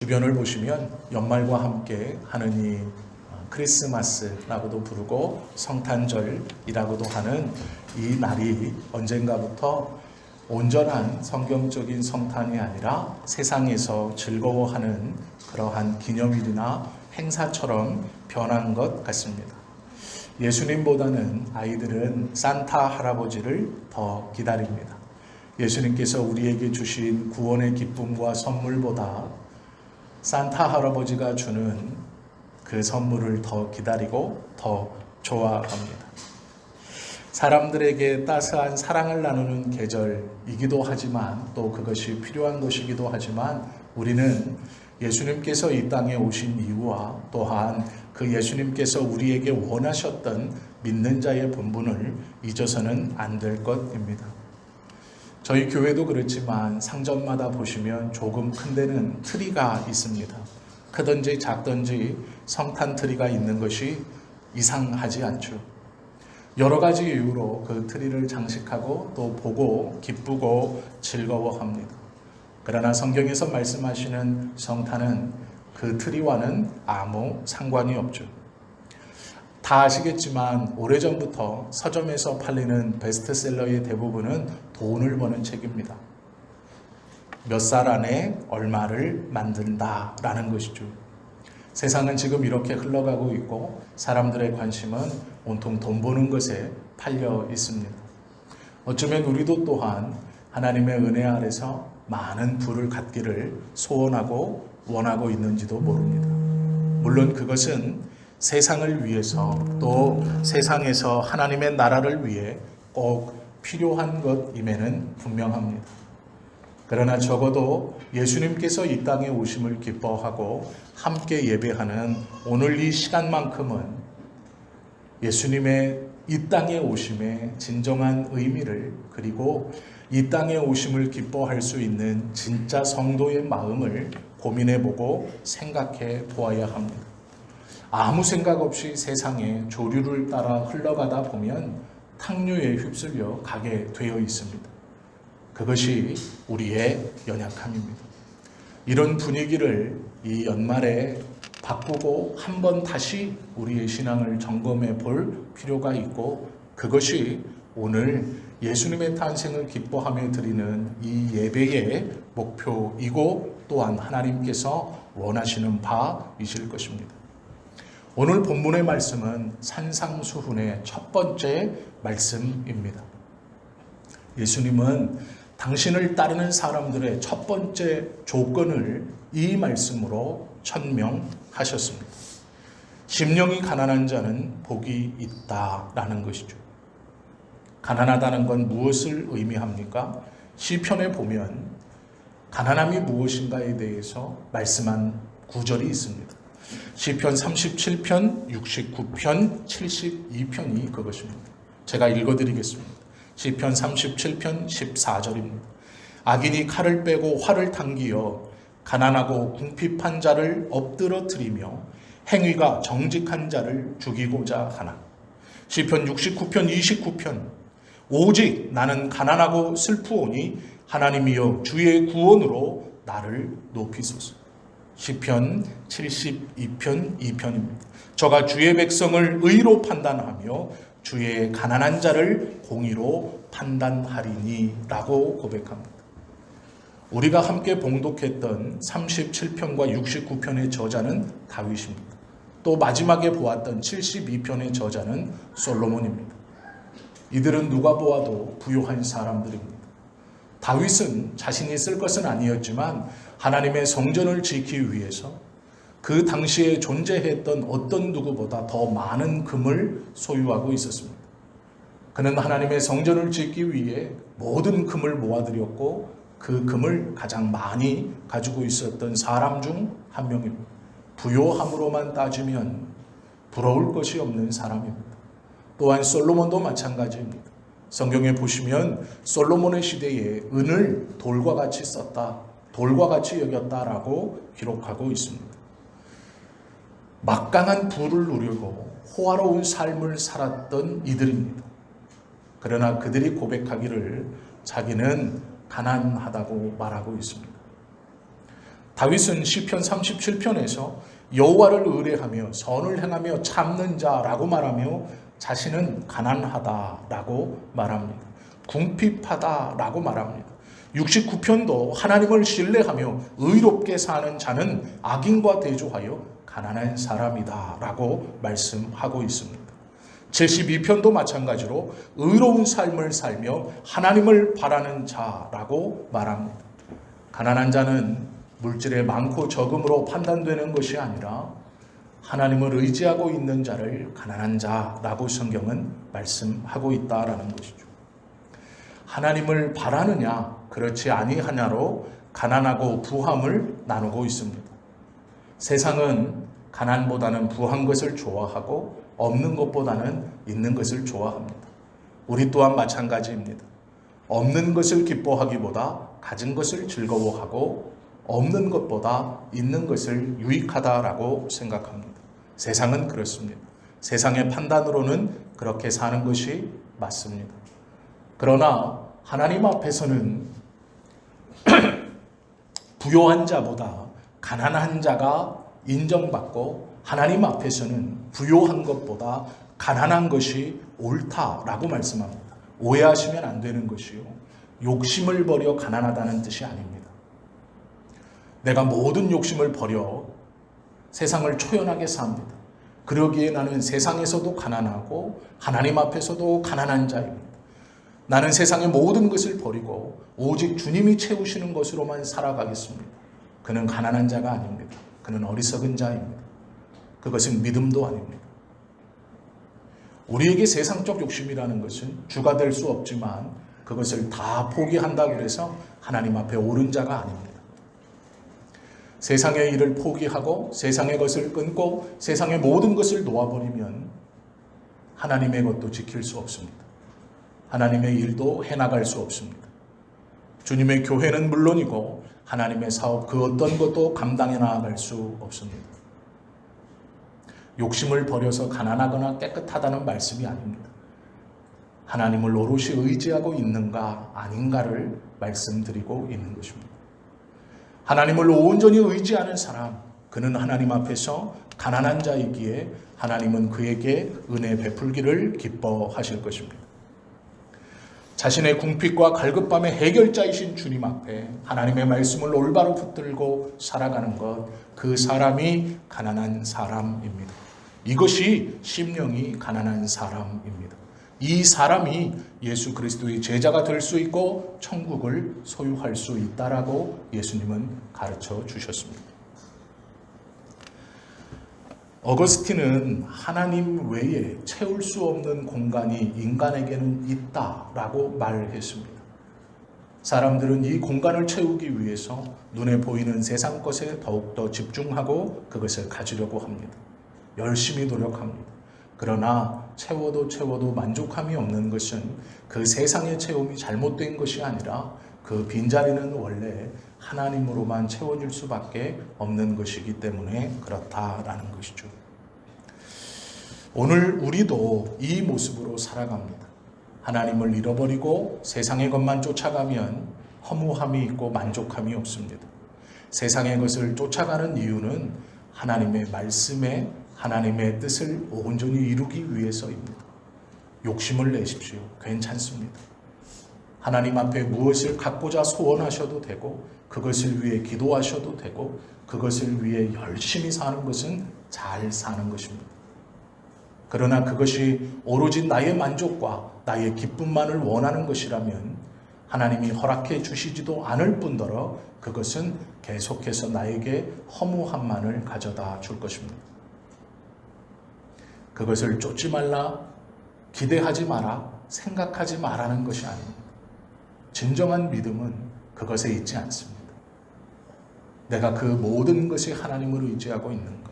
주변을 보시면 연말과 함께 하는 이 크리스마스라고도 부르고 성탄절이라고도 하는 이 날이 언젠가부터 온전한 성경적인 성탄이 아니라 세상에서 즐거워하는 그러한 기념일이나 행사처럼 변한 것 같습니다. 예수님보다는 아이들은 산타 할아버지를 더 기다립니다. 예수님께서 우리에게 주신 구원의 기쁨과 선물보다 산타 할아버지가 주는 그 선물을 더 기다리고 더 좋아합니다. 사람들에게 따스한 사랑을 나누는 계절이기도 하지만 또 그것이 필요한 것이기도 하지만 우리는 예수님께서 이 땅에 오신 이유와 또한 그 예수님께서 우리에게 원하셨던 믿는 자의 본분을 잊어서는 안 될 것입니다. 저희 교회도 그렇지만 상점마다 보시면 조금 큰 데는 트리가 있습니다. 크든지 작든지 성탄 트리가 있는 것이 이상하지 않죠. 여러 가지 이유로 그 트리를 장식하고 또 보고 기쁘고 즐거워합니다. 그러나 성경에서 말씀하시는 성탄은 그 트리와는 아무 상관이 없죠. 다 아시겠지만 오래전부터 서점에서 팔리는 베스트셀러의 대부분은 돈을 버는 책입니다. 몇 살 안에 얼마를 만든다라는 것이죠. 세상은 지금 이렇게 흘러가고 있고 사람들의 관심은 온통 돈 버는 것에 팔려 있습니다. 어쩌면 우리도 또한 하나님의 은혜 아래서 많은 부를 갖기를 소원하고 원하고 있는지도 모릅니다. 물론 그것은 세상을 위해서 또 세상에서 하나님의 나라를 위해 꼭 필요한 것임에는 분명합니다. 그러나 적어도 예수님께서 이 땅에 오심을 기뻐하고 함께 예배하는 오늘 이 시간만큼은 예수님의 이 땅에 오심의 진정한 의미를 그리고 이 땅에 오심을 기뻐할 수 있는 진짜 성도의 마음을 고민해보고 생각해 보아야 합니다. 아무 생각 없이 세상의 조류를 따라 흘러가다 보면 탕류에 휩쓸려 가게 되어 있습니다. 그것이 우리의 연약함입니다. 이런 분위기를 이 연말에 바꾸고 한번 다시 우리의 신앙을 점검해 볼 필요가 있고 그것이 오늘 예수님의 탄생을 기뻐하며 드리는 이 예배의 목표이고 또한 하나님께서 원하시는 바이실 것입니다. 오늘 본문의 말씀은 산상수훈의 첫 번째 말씀입니다. 예수님은 당신을 따르는 사람들의 첫 번째 조건을 이 말씀으로 천명하셨습니다. 심령이 가난한 자는 복이 있다라는 것이죠. 가난하다는 건 무엇을 의미합니까? 시편에 보면 가난함이 무엇인가에 대해서 말씀한 구절이 있습니다. 시편 37편, 69편, 72편이 그것입니다. 제가 읽어드리겠습니다. 시편 37편 14절입니다. 악인이 칼을 빼고 활을 당기어 가난하고 궁핍한 자를 엎드러뜨리며 행위가 정직한 자를 죽이고자 하나. 시편 69편 29편 오직 나는 가난하고 슬프오니 하나님이여 주의 구원으로 나를 높이소서. 시편 72편 2편입니다. 저가 주의 백성을 의로 판단하며 주의 가난한 자를 공의로 판단하리니 라고 고백합니다. 우리가 함께 봉독했던 37편과 69편의 저자는 다윗입니다. 또 마지막에 보았던 72편의 저자는 솔로몬입니다. 이들은 누가 보아도 부유한 사람들입니다. 다윗은 자신이 쓸 것은 아니었지만 하나님의 성전을 지키기 위해서 그 당시에 존재했던 어떤 누구보다 더 많은 금을 소유하고 있었습니다. 그는 하나님의 성전을 짓기 위해 모든 금을 모아들였고 그 금을 가장 많이 가지고 있었던 사람 중 한 명입니다. 부요함으로만 따지면 부러울 것이 없는 사람입니다. 또한 솔로몬도 마찬가지입니다. 성경에 보시면 솔로몬의 시대에 은을 돌과 같이 썼다, 돌과 같이 여겼다라고 기록하고 있습니다. 막강한 부를 누리고 호화로운 삶을 살았던 이들입니다. 그러나 그들이 고백하기를 자기는 가난하다고 말하고 있습니다. 다윗은 시편 37편에서 여호와를 의뢰하며 선을 행하며 참는 자라고 말하며 자신은 가난하다라고 말합니다. 궁핍하다라고 말합니다. 69편도 하나님을 신뢰하며 의롭게 사는 자는 악인과 대조하여 가난한 사람이다라고 말씀하고 있습니다. 72편도 마찬가지로 의로운 삶을 살며 하나님을 바라는 자라고 말합니다. 가난한 자는 물질의 많고 적음으로 판단되는 것이 아니라 하나님을 의지하고 있는 자를 가난한 자라고 성경은 말씀하고 있다라는 것이죠. 하나님을 바라느냐 그렇지 아니하냐로 가난하고 부함을 나누고 있습니다. 세상은 가난보다는 부한 것을 좋아하고 없는 것보다는 있는 것을 좋아합니다. 우리 또한 마찬가지입니다. 없는 것을 기뻐하기보다 가진 것을 즐거워하고 없는 것보다 있는 것을 유익하다라고 생각합니다. 세상은 그렇습니다. 세상의 판단으로는 그렇게 사는 것이 맞습니다. 그러나 하나님 앞에서는 부요한 자보다 가난한 자가 인정받고 하나님 앞에서는 부요한 것보다 가난한 것이 옳다라고 말씀합니다. 오해하시면 안 되는 것이요. 욕심을 버려 가난하다는 뜻이 아닙니다. 내가 모든 욕심을 버려 세상을 초연하게 삽니다. 그러기에 나는 세상에서도 가난하고 하나님 앞에서도 가난한 자입니다. 나는 세상의 모든 것을 버리고 오직 주님이 채우시는 것으로만 살아가겠습니다. 그는 가난한 자가 아닙니다. 그는 어리석은 자입니다. 그것은 믿음도 아닙니다. 우리에게 세상적 욕심이라는 것은 주가 될 수 없지만 그것을 다 포기한다고 해서 하나님 앞에 옳은 자가 아닙니다. 세상의 일을 포기하고 세상의 것을 끊고 세상의 모든 것을 놓아버리면 하나님의 것도 지킬 수 없습니다. 하나님의 일도 해나갈 수 없습니다. 주님의 교회는 물론이고 하나님의 사업 그 어떤 것도 감당해 나갈 수 없습니다. 욕심을 버려서 가난하거나 깨끗하다는 말씀이 아닙니다. 하나님을 오롯이 의지하고 있는가 아닌가를 말씀드리고 있는 것입니다. 하나님을 온전히 의지하는 사람, 그는 하나님 앞에서 가난한 자이기에 하나님은 그에게 은혜 베풀기를 기뻐하실 것입니다. 자신의 궁핍과 갈급함의 해결자이신 주님 앞에 하나님의 말씀을 올바로 붙들고 살아가는 것, 그 사람이 가난한 사람입니다. 이것이 심령이 가난한 사람입니다. 이 사람이 예수 그리스도의 제자가 될 수 있고 천국을 소유할 수 있다라고 예수님은 가르쳐 주셨습니다. 어거스틴은 하나님 외에 채울 수 없는 공간이 인간에게는 있다라고 말했습니다. 사람들은 이 공간을 채우기 위해서 눈에 보이는 세상 것에 더욱더 집중하고 그것을 가지려고 합니다. 열심히 노력합니다. 그러나 채워도 만족함이 없는 것은 그 세상의 채움이 잘못된 것이 아니라 그 빈자리는 원래 하나님으로만 채워질 수밖에 없는 것이기 때문에 그렇다라는 것이죠. 오늘 우리도 이 모습으로 살아갑니다. 하나님을 잃어버리고 세상의 것만 쫓아가면 허무함이 있고 만족함이 없습니다. 세상의 것을 쫓아가는 이유는 하나님의 말씀에 하나님의 뜻을 온전히 이루기 위해서입니다. 욕심을 내십시오. 괜찮습니다. 하나님 앞에 무엇을 갖고자 소원하셔도 되고 그것을 위해 기도하셔도 되고 그것을 위해 열심히 사는 것은 잘 사는 것입니다. 그러나 그것이 오로지 나의 만족과 나의 기쁨만을 원하는 것이라면 하나님이 허락해 주시지도 않을 뿐더러 그것은 계속해서 나에게 허무함만을 가져다 줄 것입니다. 그것을 쫓지 말라, 기대하지 마라, 생각하지 말라는 것이 아닙니다. 진정한 믿음은 그것에 있지 않습니다. 내가 그 모든 것이 하나님을 의지하고 있는가?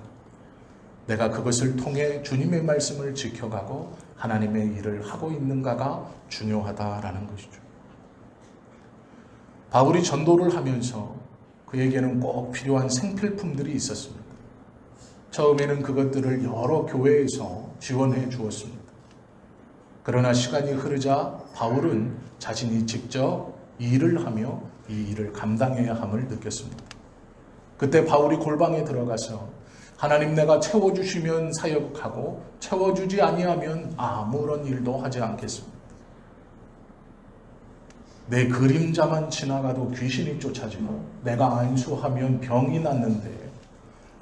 내가 그것을 통해 주님의 말씀을 지켜가고 하나님의 일을 하고 있는가가 중요하다라는 것이죠. 바울이 전도를 하면서 그에게는 꼭 필요한 생필품들이 있었습니다. 처음에는 그것들을 여러 교회에서 지원해 주었습니다. 그러나 시간이 흐르자 바울은 자신이 직접 이 일을 하며 이 일을 감당해야 함을 느꼈습니다. 그때 바울이 골방에 들어가서 하나님 내가 채워주시면 사역하고 채워주지 아니하면 아무런 일도 하지 않겠습니다. 내 그림자만 지나가도 귀신이 쫓아지고 내가 안수하면 병이 낫는데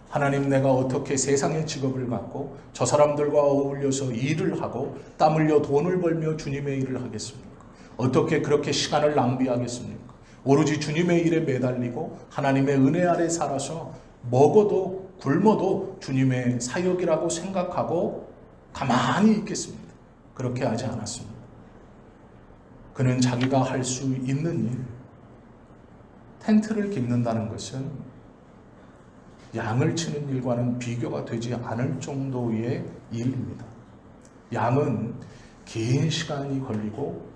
하나님 내가 어떻게 세상의 직업을 갖고 저 사람들과 어울려서 일을 하고 땀 흘려 돈을 벌며 주님의 일을 하겠습니까? 어떻게 그렇게 시간을 낭비하겠습니까? 오로지 주님의 일에 매달리고 하나님의 은혜 아래 살아서 먹어도 굶어도 주님의 사역이라고 생각하고 가만히 있겠습니다. 그렇게 하지 않았습니다. 그는 자기가 할 수 있는 일, 텐트를 깁는다는 것은 양을 치는 일과는 비교가 되지 않을 정도의 일입니다. 양은 긴 시간이 걸리고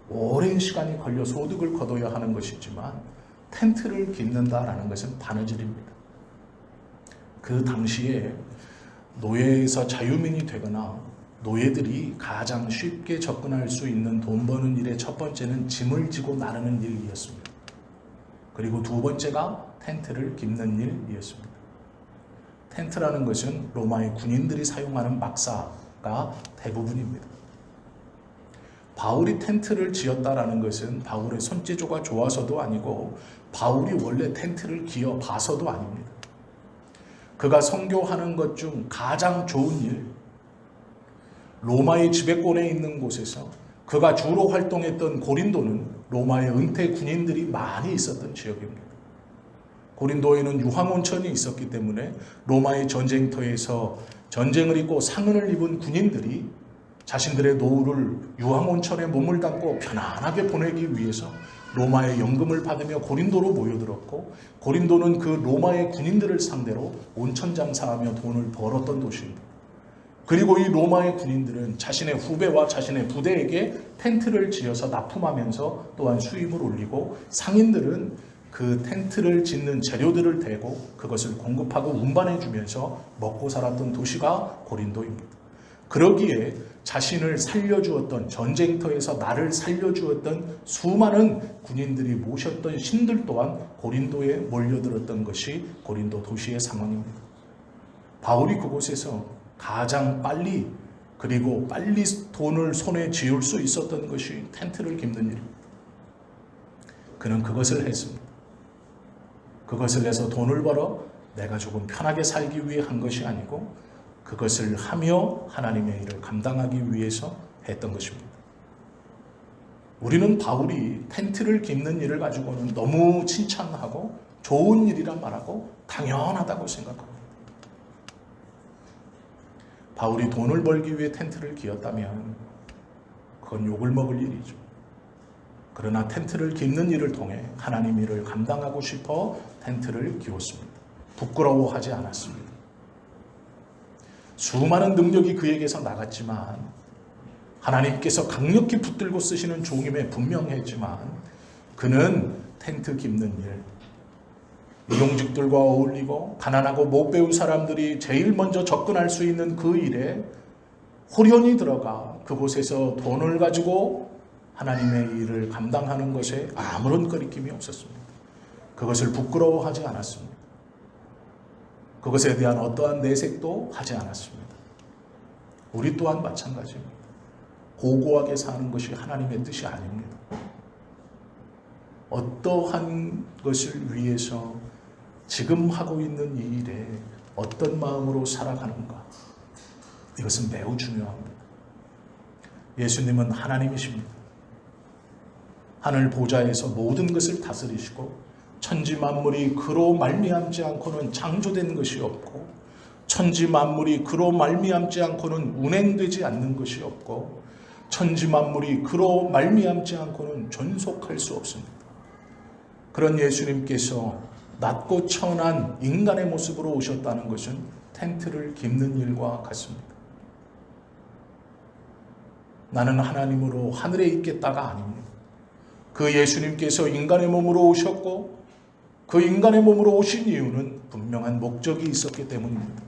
오랜 시간이 걸려 소득을 거둬야 하는 것이지만 텐트를 깁는다라는 것은 바느질입니다. 그 당시에 노예에서 자유민이 되거나 노예들이 가장 쉽게 접근할 수 있는 돈 버는 일의 첫 번째는 짐을 지고 나르는 일이었습니다. 그리고 두 번째가 텐트를 깁는 일이었습니다. 텐트라는 것은 로마의 군인들이 사용하는 막사가 대부분입니다. 바울이 텐트를 지었다라는 것은 바울의 손재주가 좋아서도 아니고 바울이 원래 텐트를 기어 봐서도 아닙니다. 그가 선교하는 것 중 가장 좋은 일, 로마의 지배권에 있는 곳에서 그가 주로 활동했던 고린도는 로마의 은퇴 군인들이 많이 있었던 지역입니다. 고린도에는 유황온천이 있었기 때문에 로마의 전쟁터에서 전쟁을 입고 상흔을 입은 군인들이 자신들의 노후를 유황온천에 몸을 담고 편안하게 보내기 위해서 로마의 연금을 받으며 고린도로 모여들었고 고린도는 그 로마의 군인들을 상대로 온천 장사하며 돈을 벌었던 도시입니다. 그리고 이 로마의 군인들은 자신의 후배와 자신의 부대에게 텐트를 지어서 납품하면서 또한 수입을 올리고 상인들은 그 텐트를 짓는 재료들을 대고 그것을 공급하고 운반해 주면서 먹고 살았던 도시가 고린도입니다. 그러기에 자신을 살려주었던 전쟁터에서 나를 살려주었던 수많은 군인들이 모셨던 신들 또한 고린도에 몰려들었던 것이 고린도 도시의 상황입니다. 바울이 그곳에서 가장 빨리 그리고 빨리 돈을 손에 쥐을 수 있었던 것이 텐트를 깁는 일입니다. 그는 그것을 했습니다. 그것을 해서 돈을 벌어 내가 조금 편하게 살기 위해 한 것이 아니고 그것을 하며 하나님의 일을 감당하기 위해서 했던 것입니다. 우리는 바울이 텐트를 깁는 일을 가지고는 너무 칭찬하고 좋은 일이란 말하고 당연하다고 생각합니다. 바울이 돈을 벌기 위해 텐트를 기었다면 그건 욕을 먹을 일이죠. 그러나 텐트를 깁는 일을 통해 하나님 일을 감당하고 싶어 텐트를 기웠습니다. 부끄러워하지 않았습니다. 수많은 능력이 그에게서 나갔지만 하나님께서 강력히 붙들고 쓰시는 종임에 분명했지만 그는 텐트 깁는 일, 이용직들과 어울리고 가난하고 못 배운 사람들이 제일 먼저 접근할 수 있는 그 일에 호련히 들어가 그곳에서 돈을 가지고 하나님의 일을 감당하는 것에 아무런 거리낌이 없었습니다. 그것을 부끄러워하지 않았습니다. 그것에 대한 어떠한 내색도 하지 않았습니다. 우리 또한 마찬가지입니다. 고고하게 사는 것이 하나님의 뜻이 아닙니다. 어떠한 것을 위해서 지금 하고 있는 이 일에 어떤 마음으로 살아가는가, 이것은 매우 중요합니다. 예수님은 하나님이십니다. 하늘 보좌에서 모든 것을 다스리시고 천지 만물이 그로 말미암지 않고는 창조된 것이 없고 천지 만물이 그로 말미암지 않고는 운행되지 않는 것이 없고 천지 만물이 그로 말미암지 않고는 존속할 수 없습니다. 그런 예수님께서 낮고 천한 인간의 모습으로 오셨다는 것은 텐트를 깁는 일과 같습니다. 나는 하나님으로 하늘에 있겠다가 아닙니다. 그 예수님께서 인간의 몸으로 오셨고 그 인간의 몸으로 오신 이유는 분명한 목적이 있었기 때문입니다.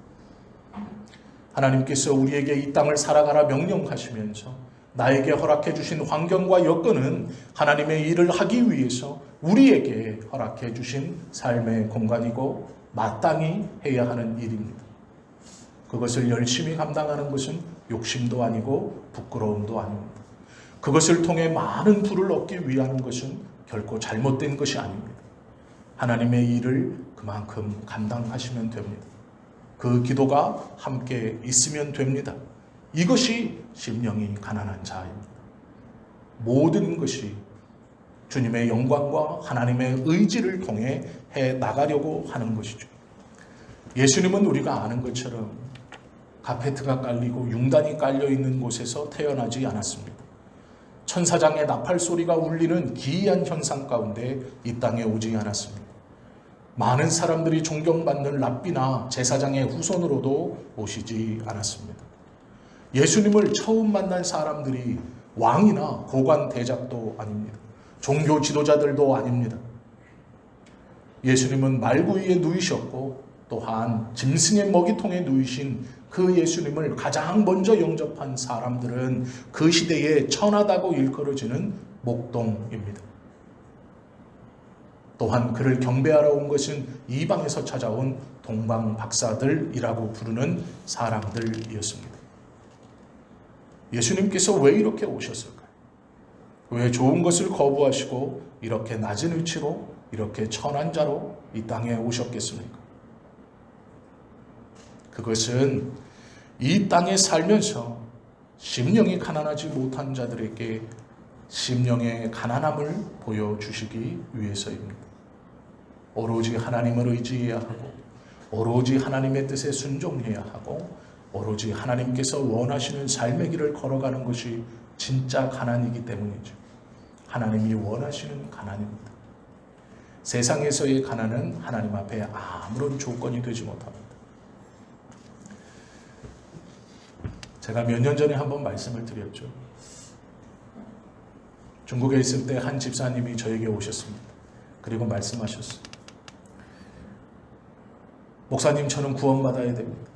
하나님께서 우리에게 이 땅을 살아가라 명령하시면서 나에게 허락해 주신 환경과 여건은 하나님의 일을 하기 위해서 우리에게 허락해 주신 삶의 공간이고 마땅히 해야 하는 일입니다. 그것을 열심히 감당하는 것은 욕심도 아니고 부끄러움도 아닙니다. 그것을 통해 많은 부를 얻기 위한 것은 결코 잘못된 것이 아닙니다. 하나님의 일을 그만큼 감당하시면 됩니다. 그 기도가 함께 있으면 됩니다. 이것이 심령이 가난한 자입니다. 모든 것이 주님의 영광과 하나님의 의지를 통해 해 나가려고 하는 것이죠. 예수님은 우리가 아는 것처럼 카페트가 깔리고 융단이 깔려 있는 곳에서 태어나지 않았습니다. 천사장의 나팔 소리가 울리는 기이한 현상 가운데 이 땅에 오지 않았습니다. 많은 사람들이 존경받는 랍비나 제사장의 후손으로도 오시지 않았습니다. 예수님을 처음 만난 사람들이 왕이나 고관 대작도 아닙니다. 종교 지도자들도 아닙니다. 예수님은 말구 위에 누이셨고 또한 짐승의 먹이통에 누이신 그 예수님을 가장 먼저 영접한 사람들은 그 시대에 천하다고 일컬어지는 목동입니다. 또한 그를 경배하러 온 것은 이방에서 찾아온 동방 박사들이라고 부르는 사람들이었습니다. 예수님께서 왜 이렇게 오셨을까요? 왜 좋은 것을 거부하시고 이렇게 낮은 위치로 이렇게 천한 자로 이 땅에 오셨겠습니까? 그것은 이 땅에 살면서 심령이 가난하지 못한 자들에게 심령의 가난함을 보여주시기 위해서입니다. 오로지 하나님을 의지해야 하고 오로지 하나님의 뜻에 순종해야 하고 오로지 하나님께서 원하시는 삶의 길을 걸어가는 것이 진짜 가난이기 때문이죠. 하나님이 원하시는 가난입니다. 세상에서의 가난은 하나님 앞에 아무런 조건이 되지 못합니다. 제가 몇 년 전에 한번 말씀을 드렸죠. 중국에 있을 때 한 집사님이 저에게 오셨습니다. 그리고 말씀하셨어요. 목사님, 저는 구원받아야 됩니다.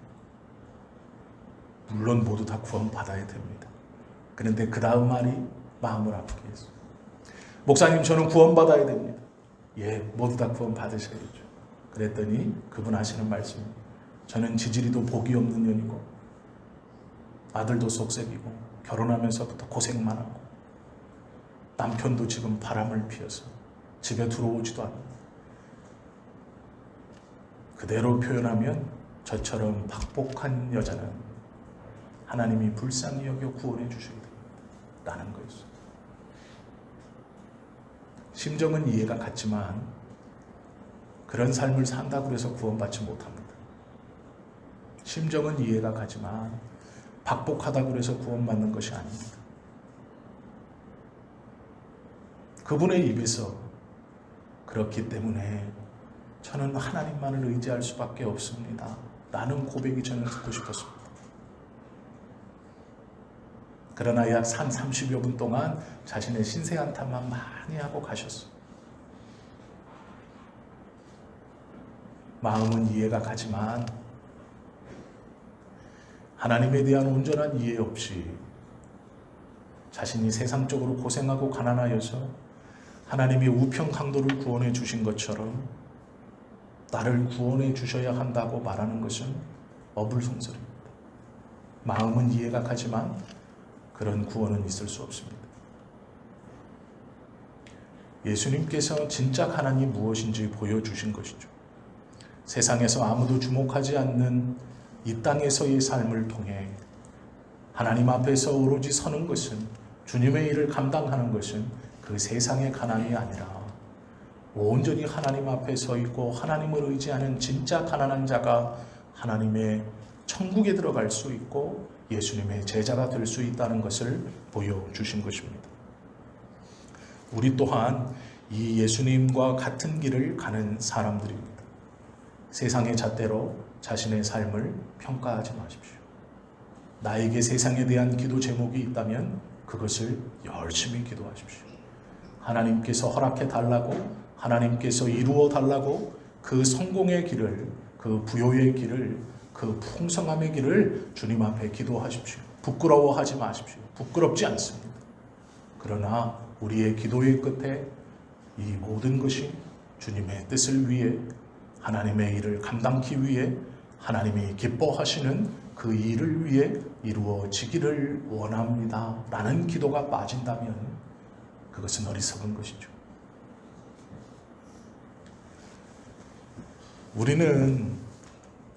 물론 모두 다 구원받아야 됩니다. 그런데 그 다음 말이 마음을 아프게 했어요. 목사님, 저는 구원받아야 됩니다. 예, 모두 다 구원받으셔야죠. 그랬더니 그분 하시는 말씀이, 저는 지지리도 복이 없는 년이고 아들도 속색이고 결혼하면서부터 고생만 하고 남편도 지금 바람을 피워서 집에 들어오지도 않는다. 그대로 표현하면 저처럼 박복한 여자는 하나님이 불쌍히 여겨 구원해 주셔야 됩니다. 라는 거였어요. 심정은 이해가 갔지만 그런 삶을 산다고 해서 구원받지 못합니다. 심정은 이해가 가지만 박복하다고 해서 구원받는 것이 아닙니다. 그분의 입에서 그렇기 때문에 저는 하나님만을 의지할 수밖에 없습니다. 라는 고백이 저는 듣고 싶었습니다. 그러나 약 30여 분 동안 자신의 신세 한탄만 많이 하고 가셨어요. 마음은 이해가 가지만 하나님에 대한 온전한 이해 없이 자신이 세상적으로 고생하고 가난하여서 하나님이 우편 강도를 구원해 주신 것처럼 나를 구원해 주셔야 한다고 말하는 것은 어불성설입니다. 마음은 이해가 가지만 그런 구원은 있을 수 없습니다. 예수님께서 진짜 가난이 무엇인지 보여주신 것이죠. 세상에서 아무도 주목하지 않는 이 땅에서의 삶을 통해 하나님 앞에서 오로지 서는 것은, 주님의 일을 감당하는 것은 그 세상의 가난이 아니라 온전히 하나님 앞에 서 있고 하나님을 의지하는 진짜 가난한 자가 하나님의 천국에 들어갈 수 있고 예수님의 제자가 될 수 있다는 것을 보여주신 것입니다. 우리 또한 이 예수님과 같은 길을 가는 사람들입니다. 세상의 잣대로 자신의 삶을 평가하지 마십시오. 나에게 세상에 대한 기도 제목이 있다면 그것을 열심히 기도하십시오. 하나님께서 허락해 달라고, 하나님께서 이루어 달라고 그 성공의 길을, 그 부요의 길을, 그 풍성함의 길을 주님 앞에 기도하십시오. 부끄러워하지 마십시오. 부끄럽지 않습니다. 그러나 우리의 기도의 끝에 이 모든 것이 주님의 뜻을 위해 하나님의 일을 감당하기 위해 하나님이 기뻐하시는 그 일을 위해 이루어지기를 원합니다 라는 기도가 빠진다면 그것은 어리석은 것이죠. 우리는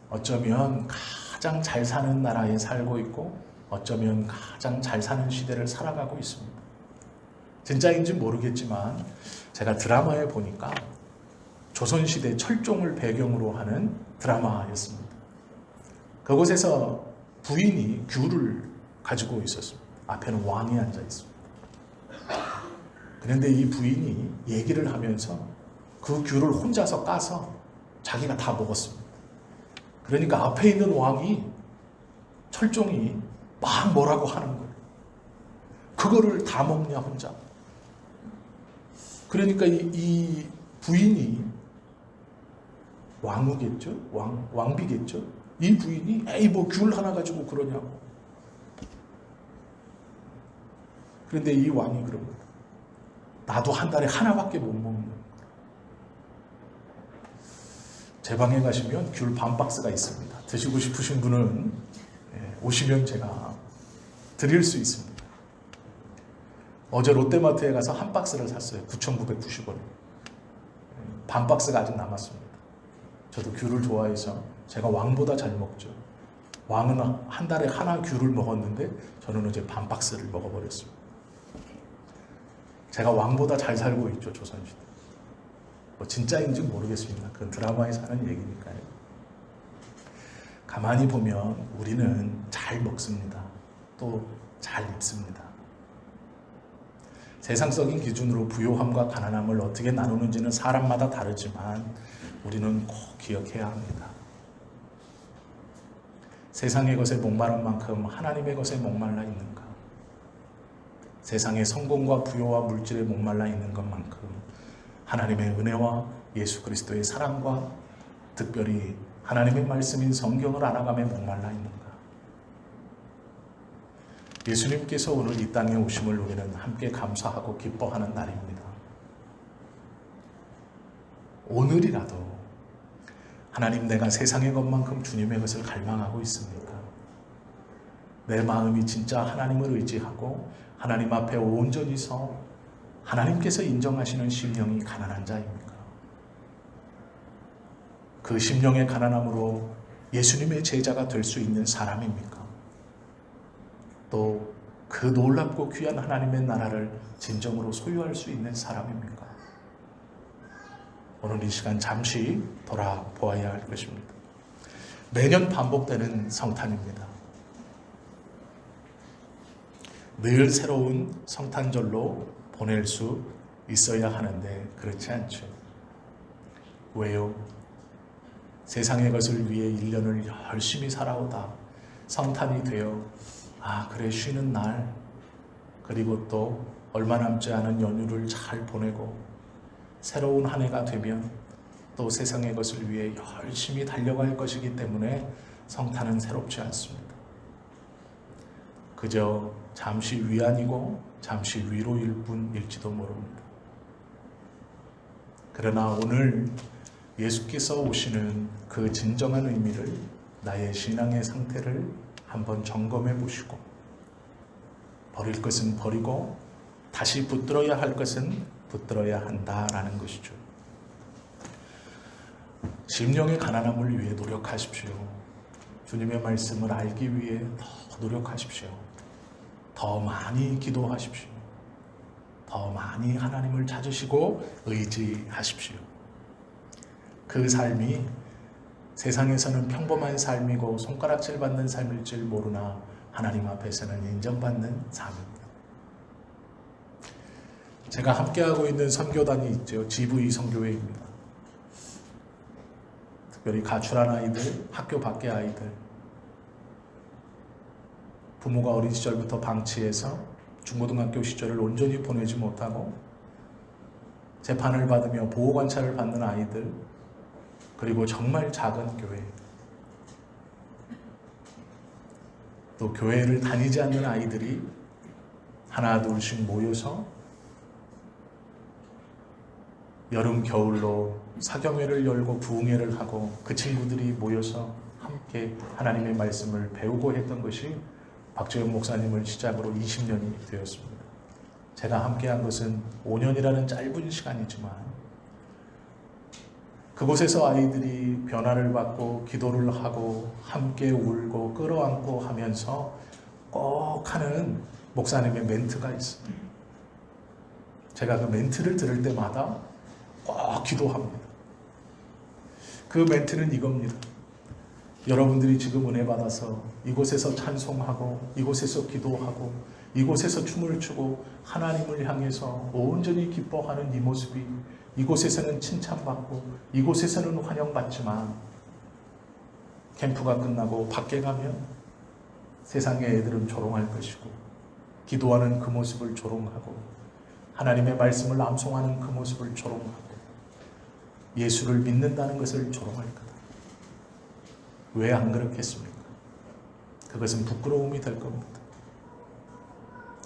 어쩌면 가장 잘 사는 나라에 살고 있고 어쩌면 가장 잘 사는 시대를 살아가고 있습니다. 진짜인지 모르겠지만 제가 드라마에 보니까 조선시대 철종을 배경으로 하는 드라마였습니다. 그곳에서 부인이 귤을 가지고 있었습니다. 앞에는 왕이 앉아 있습니다. 그런데 이 부인이 얘기를 하면서 그 귤을 혼자서 까서 자기가 다 먹었습니다. 그러니까 앞에 있는 왕이, 철종이 막 뭐라고 하는 거예요. 그거를 다 먹냐 혼자. 그러니까 이 부인이 왕후겠죠? 왕비겠죠? 이 부인이 에이 뭐 귤 하나 가지고 그러냐고. 그런데 이 왕이 그럽니다. 나도 한 달에 하나밖에 못 먹는 거야. 제 방에 가시면 귤 반 박스가 있습니다. 드시고 싶으신 분은 오시면 제가 드릴 수 있습니다. 어제 롯데마트에 가서 한 박스를 샀어요. 9,990원. 반 박스가 아직 남았습니다. 저도 귤을 좋아해서 제가 왕보다 잘 먹죠. 왕은 한 달에 하나 귤을 먹었는데 저는 어제 반 박스를 먹어버렸습니다. 제가 왕보다 잘 살고 있죠, 조선시대. 뭐 진짜인지 모르겠습니다. 그건 드라마에 사는 얘기니까요. 가만히 보면 우리는 잘 먹습니다. 또 잘 입습니다. 세상적인 기준으로 부요함과 가난함을 어떻게 나누는지는 사람마다 다르지만 우리는 꼭 기억해야 합니다. 세상의 것에 목마른 만큼 하나님의 것에 목말라 있는가? 세상의 성공과 부요와 물질에 목말라 있는 것만큼 하나님의 은혜와 예수 그리스도의 사랑과 특별히 하나님의 말씀인 성경을 알아가며 목말라 있는가? 예수님께서 오늘 이 땅에 오심을 우리는 함께 감사하고 기뻐하는 날입니다. 오늘이라도 하나님, 내가 세상의 것만큼 주님의 것을 갈망하고 있습니까? 내 마음이 진짜 하나님을 의지하고 하나님 앞에 온전히 서 하나님께서 인정하시는 심령이 가난한 자입니까? 그 심령의 가난함으로 예수님의 제자가 될 수 있는 사람입니까? 또 그 놀랍고 귀한 하나님의 나라를 진정으로 소유할 수 있는 사람입니까? 오늘 이 시간 잠시 돌아보아야 할 것입니다. 매년 반복되는 성탄입니다. 늘 새로운 성탄절로 보낼 수 있어야 하는데 그렇지 않죠. 왜요? 세상의 것을 위해 1년을 열심히 살아오다 성탄이 되어 그래 쉬는 날, 그리고 또 얼마 남지 않은 연휴를 잘 보내고 새로운 한 해가 되면 또 세상의 것을 위해 열심히 달려갈 것이기 때문에 성탄은 새롭지 않습니다. 그저 잠시 위안이고 잠시 위로일 뿐일지도 모릅니다. 그러나 오늘 예수께서 오시는 그 진정한 의미를, 나의 신앙의 상태를 한번 점검해 보시고 버릴 것은 버리고 다시 붙들어야 할 것은 붙들어야 한다라는 것이죠. 심령의 가난함을 위해 노력하십시오. 주님의 말씀을 알기 위해 더 노력하십시오. 더 많이 기도하십시오. 더 많이 하나님을 찾으시고 의지하십시오. 그 삶이 세상에서는 평범한 삶이고 손가락질 받는 삶일 줄 모르나 하나님 앞에서는 인정받는 삶입니다. 제가 함께하고 있는 선교단이 있죠. GV 선교회입니다. 특별히 가출한 아이들, 학교 밖의 아이들, 부모가 어린 시절부터 방치해서 중고등학교 시절을 온전히 보내지 못하고 재판을 받으며 보호관찰을 받는 아이들, 그리고 정말 작은 교회, 또 교회를 다니지 않는 아이들이 하나 둘씩 모여서 여름 겨울로 사경회를 열고 부흥회를 하고 그 친구들이 모여서 함께 하나님의 말씀을 배우고 했던 것이 박재현 목사님을 시작으로 20년이 되었습니다. 제가 함께한 것은 5년이라는 짧은 시간이지만 그곳에서 아이들이 변화를 받고 기도를 하고 함께 울고 끌어안고 하면서 꼭 하는 목사님의 멘트가 있습니다. 제가 그 멘트를 들을 때마다 꼭 기도합니다. 그 멘트는 이겁니다. 여러분들이 지금 은혜 받아서 이곳에서 찬송하고 이곳에서 기도하고 이곳에서 춤을 추고 하나님을 향해서 온전히 기뻐하는 이 모습이 이곳에서는 칭찬받고 이곳에서는 환영받지만 캠프가 끝나고 밖에 가면 세상의 애들은 조롱할 것이고 기도하는 그 모습을 조롱하고 하나님의 말씀을 암송하는 그 모습을 조롱하고 예수를 믿는다는 것을 조롱할 거다. 왜 안 그렇겠습니까? 그것은 부끄러움이 될 겁니다.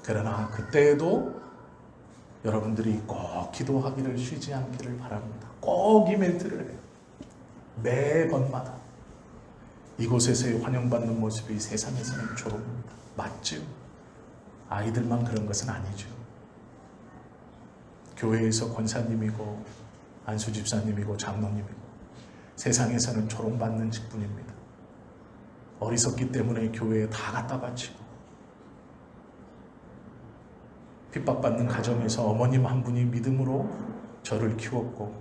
그러나 그때에도 여러분들이 꼭 기도하기를 쉬지 않기를 바랍니다. 꼭 이 멘트를 해요. 매번마다 이곳에서의 환영받는 모습이 세상에서는 조롱입니다. 맞죠? 아이들만 그런 것은 아니죠. 교회에서 권사님이고 안수 집사님이고 장로님이고 세상에서는 조롱받는 직분입니다. 어리석기 때문에 교회에 다 갖다 바치고 핍박받는 가정에서 어머님 한 분이 믿음으로 저를 키웠고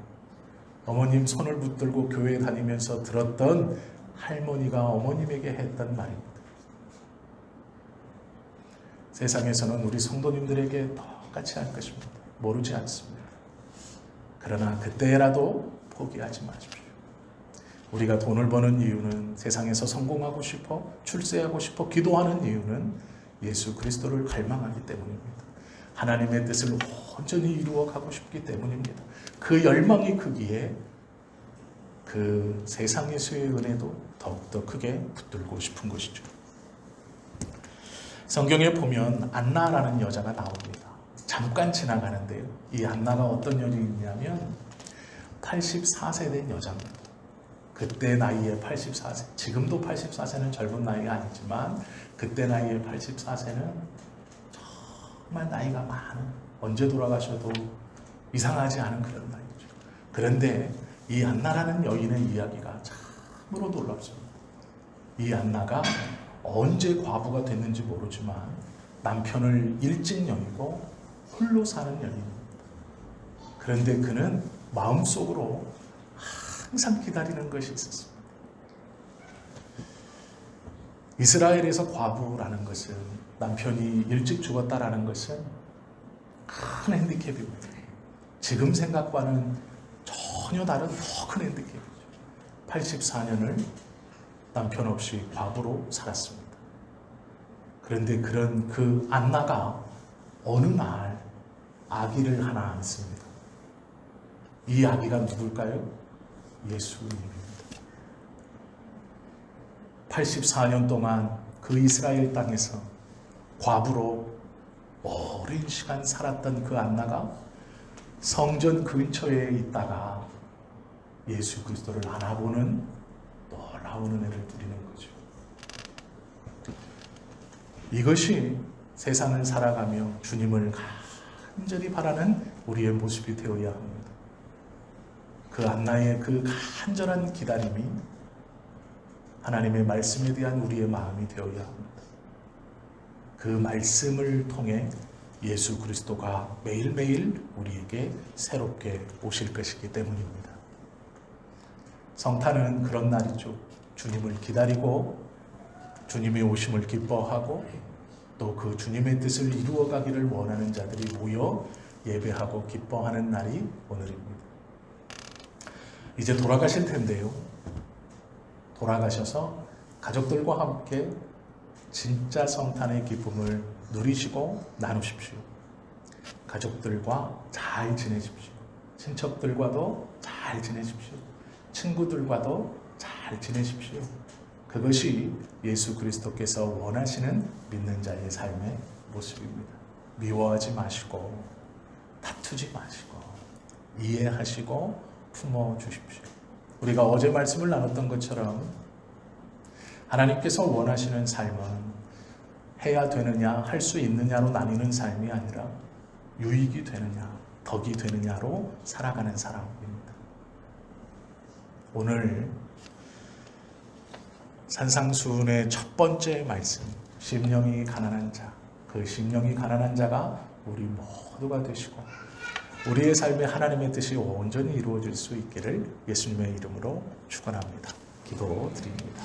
어머님 손을 붙들고 교회에 다니면서 들었던 할머니가 어머님에게 했던 말입니다. 세상에서는 우리 성도님들에게 똑같이 할 것입니다. 모르지 않습니다. 그러나 그때라도 포기하지 마십시오. 우리가 돈을 버는 이유는 세상에서 성공하고 싶어, 출세하고 싶어, 기도하는 이유는 예수 그리스도를 갈망하기 때문입니다. 하나님의 뜻을 온전히 이루어가고 싶기 때문입니다. 그 열망이 크기에 그 세상에서의 은혜도 더욱더 크게 붙들고 싶은 것이죠. 성경에 보면 안나라는 여자가 나옵니다. 잠깐 지나가는데요. 이 안나가 어떤 여인이냐면 84세 된 여자입니다. 그때 나이에 84세, 지금도 84세는 젊은 나이가 아니지만 그때 나이에 84세는 정말 나이가 많은, 언제 돌아가셔도 이상하지 않은 그런 나이죠. 그런데 이 안나라는 여인의 이야기가 참으로 놀랍습니다. 이 안나가 언제 과부가 됐는지 모르지만 남편을 일찍 여의고 홀로 사는 여인입니다. 그런데 그는 마음속으로 항상 기다리는 것이 있었습니다. 이스라엘에서 과부라는 것은, 남편이 일찍 죽었다라는 것은 큰 핸디캡입니다. 지금 생각과는 전혀 다른 더 큰 핸디캡이죠. 84년을 남편 없이 과부로 살았습니다. 그런데 그런 그 안나가 어느 날 아기를 하나 낳습니다. 이 아기가 누굴까요? 예수님입니다. 84년 동안 그 이스라엘 땅에서 과부로 오랜 시간 살았던 그 안나가 성전 근처에 있다가 예수 그리스도를 알아보는 놀라운 은혜를 누리는 거죠. 이것이 세상을 살아가며 주님을 간절히 바라는 우리의 모습이 되어야 합니다. 그 안나의 그 간절한 기다림이 하나님의 말씀에 대한 우리의 마음이 되어야 합니다. 그 말씀을 통해 예수 그리스도가 매일매일 우리에게 새롭게 오실 것이기 때문입니다. 성탄은 그런 날이죠. 주님을 기다리고 주님의 오심을 기뻐하고 또 그 주님의 뜻을 이루어가기를 원하는 자들이 모여 예배하고 기뻐하는 날이 오늘입니다. 이제 돌아가실 텐데요. 돌아가셔서 가족들과 함께 진짜 성탄의 기쁨을 누리시고 나누십시오. 가족들과 잘 지내십시오. 친척들과도 잘 지내십시오. 친구들과도 잘 지내십시오. 그것이 예수 그리스도께서 원하시는 믿는 자의 삶의 모습입니다. 미워하지 마시고 다투지 마시고 이해하시고 품어주십시오. 우리가 어제 말씀을 나눴던 것처럼 하나님께서 원하시는 삶은 해야 되느냐, 할 수 있느냐로 나뉘는 삶이 아니라 유익이 되느냐, 덕이 되느냐로 살아가는 사람입니다. 오늘 산상수훈의 첫 번째 말씀, 심령이 가난한 자, 그 심령이 가난한 자가 우리 모두가 되시고 우리의 삶에 하나님의 뜻이 온전히 이루어질 수 있기를 예수님의 이름으로 축원합니다. 기도드립니다.